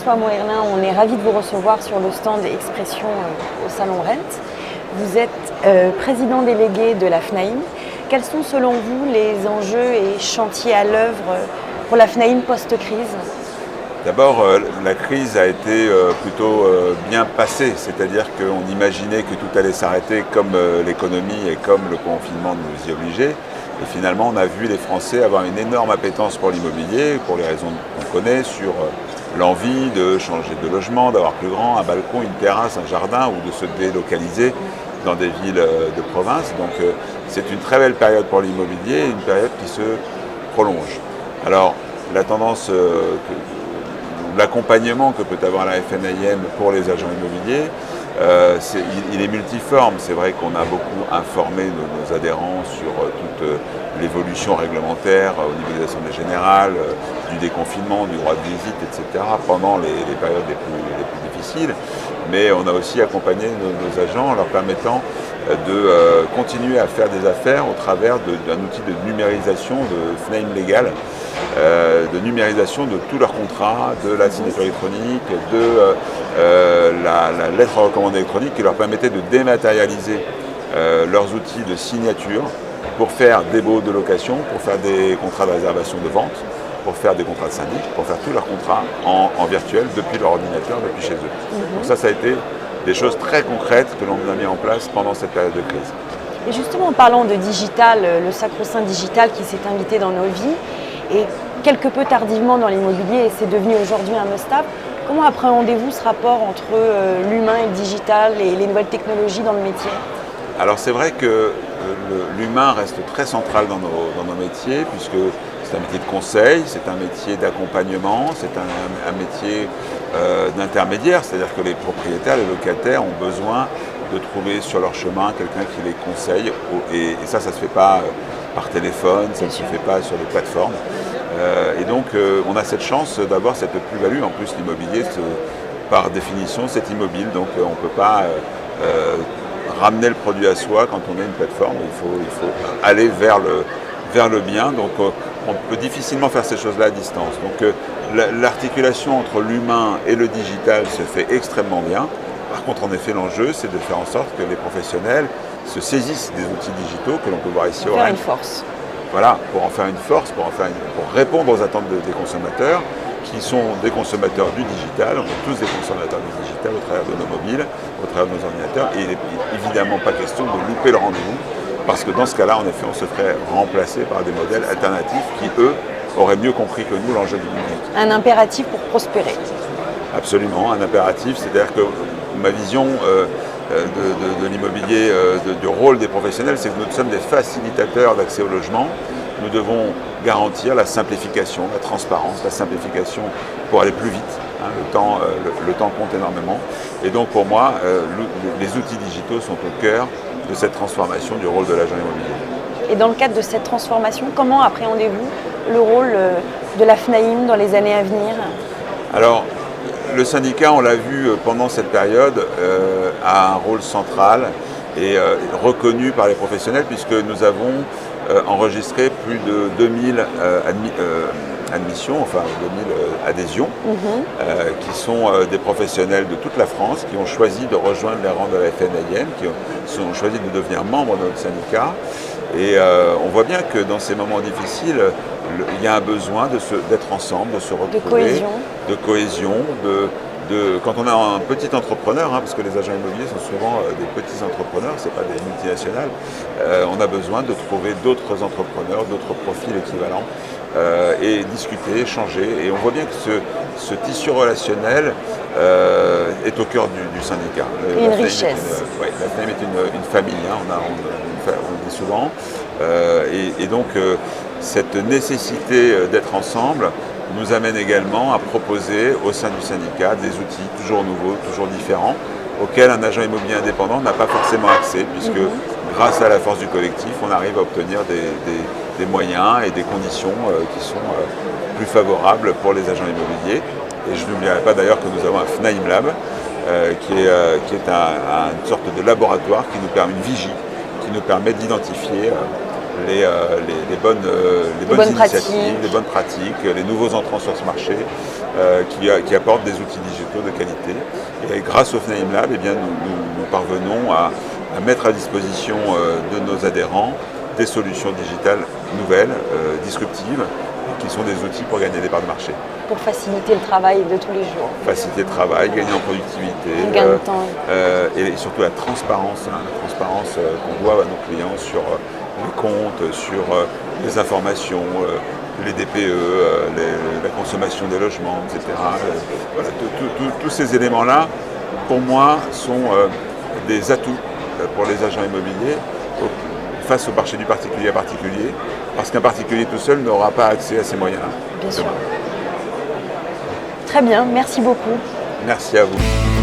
François Moerlin, on est ravis de vous recevoir sur le stand Expression au Salon Rent. Vous êtes président délégué de la FNAIM. Quels sont selon vous les enjeux et chantiers à l'œuvre pour la FNAIM post-crise ? D'abord, la crise a été plutôt bien passée, c'est-à-dire qu'on imaginait que tout allait s'arrêter comme l'économie et comme le confinement nous y obligeait. Et finalement, on a vu les Français avoir une énorme appétence pour l'immobilier, pour les raisons qu'on connaît, sur l'envie de changer de logement, d'avoir plus grand, un balcon, une terrasse, un jardin, ou de se délocaliser dans des villes de province. Donc c'est une très belle période pour l'immobilier, une période qui se prolonge. Alors, la tendance, l'accompagnement que peut avoir la FNAIM pour les agents immobiliers, il est multiforme. C'est vrai qu'on a beaucoup informé nos adhérents sur toute l'évolution réglementaire au niveau des assemblées générales, du déconfinement, du droit de visite, etc. pendant les périodes les plus difficiles. Mais on a aussi accompagné nos agents en leur permettant de continuer à faire des affaires au travers d'un outil de numérisation de FNAIM Légal, de numérisation de tous leurs contrats, de la signature électronique, de la lettre recommandée électronique qui leur permettait de dématérialiser leurs outils de signature pour faire des baux de location, pour faire des contrats de réservation de vente, pour faire des contrats de syndic, pour faire tous leurs contrats en virtuel depuis leur ordinateur, depuis chez eux. Donc ça a été des choses très concrètes que l'on a mis en place pendant cette période de crise. Et justement, en parlant de digital, le sacro-saint digital qui s'est invité dans nos vies, et quelque peu tardivement dans l'immobilier, et c'est devenu aujourd'hui un must-have, comment appréhendez-vous ce rapport entre l'humain et le digital et les nouvelles technologies dans le métier ? Alors c'est vrai que l'humain reste très central dans nos métiers, puisque c'est un métier de conseil, c'est un métier d'accompagnement, c'est un métier d'intermédiaire, c'est-à-dire que les propriétaires, les locataires ont besoin de trouver sur leur chemin quelqu'un qui les conseille, et ça ne se fait pas par téléphone, ça ne se fait pas sur des plateformes. Et donc on a cette chance d'avoir cette plus-value. En plus, l'immobilier, par définition, c'est immobile, donc on ne peut pas ramener le produit à soi quand on a une plateforme. Il faut aller vers le bien. Donc on peut difficilement faire ces choses-là à distance. Donc l'articulation entre l'humain et le digital se fait extrêmement bien. Par contre, en effet, l'enjeu, c'est de faire en sorte que les professionnels se saisissent des outils digitaux que l'on peut voir ici au Rent. Une force. Voilà, pour en faire une force, pour répondre aux attentes des consommateurs, qui sont des consommateurs du digital. On est tous des consommateurs du digital au travers de nos mobiles, au travers de nos ordinateurs. Et il n'est évidemment pas question de louper le rendez-vous, parce que dans ce cas-là, en effet, on se ferait remplacer par des modèles alternatifs qui, eux, auraient mieux compris que nous l'enjeu du numérique. Un impératif pour prospérer. Absolument, un impératif. C'est-à-dire que ma vision de l'immobilier, du rôle des professionnels, c'est que nous sommes des facilitateurs d'accès au logement. Nous devons garantir la simplification, la transparence, la simplification pour aller plus vite. Le temps compte énormément. Et donc pour moi, les outils digitaux sont au cœur de cette transformation du rôle de l'agent immobilier. Et dans le cadre de cette transformation, comment appréhendez-vous le rôle de la FNAIM dans les années à venir ? Alors, le syndicat, on l'a vu pendant cette période, a un rôle central et reconnu par les professionnels, puisque nous avons enregistré plus de 2000 admissions, enfin 2000 adhésions, qui sont des professionnels de toute la France qui ont choisi de rejoindre les rangs de la FNAIM, qui ont choisi de devenir membres de notre syndicat. Et on voit bien que dans ces moments difficiles, il y a un besoin d'être ensemble, de se retrouver, de cohésion, quand on a un petit entrepreneur, parce que les agents immobiliers sont souvent des petits entrepreneurs, ce n'est pas des multinationales, on a besoin de trouver d'autres entrepreneurs, d'autres profils équivalents, et discuter, échanger. Et on voit bien que ce tissu relationnel est au cœur du syndicat. Une richesse. La FNAIM est une famille, on le dit souvent. Et donc, cette nécessité d'être ensemble nous amène également à proposer au sein du syndicat des outils toujours nouveaux, toujours différents, auxquels un agent immobilier indépendant n'a pas forcément accès, puisque grâce à la force du collectif, on arrive à obtenir des moyens et des conditions qui sont plus favorables pour les agents immobiliers. Et je n'oublierai pas d'ailleurs que nous avons un FNAIM Lab, qui est une sorte de laboratoire qui nous permet, une vigie, qui nous permet d'identifier les bonnes initiatives, les bonnes pratiques, les nouveaux entrants sur ce marché, qui apportent des outils digitaux de qualité. Et grâce au FNAIM Lab, eh bien, nous parvenons à mettre à disposition de nos adhérents des solutions digitales nouvelles, disruptives, qui sont des outils pour gagner des parts de marché. Pour faciliter le travail de tous les jours. Faciliter le travail, gagner en productivité, gain de temps. Et surtout la transparence qu'on doit à nos clients sur les comptes, sur les informations, les DPE, la consommation des logements, etc. Voilà, tous ces éléments-là, pour moi, sont des atouts pour les agents immobiliers face au marché du particulier à particulier, parce qu'un particulier tout seul n'aura pas accès à ces moyens-là. Bien sûr. Très bien, merci beaucoup. Merci à vous.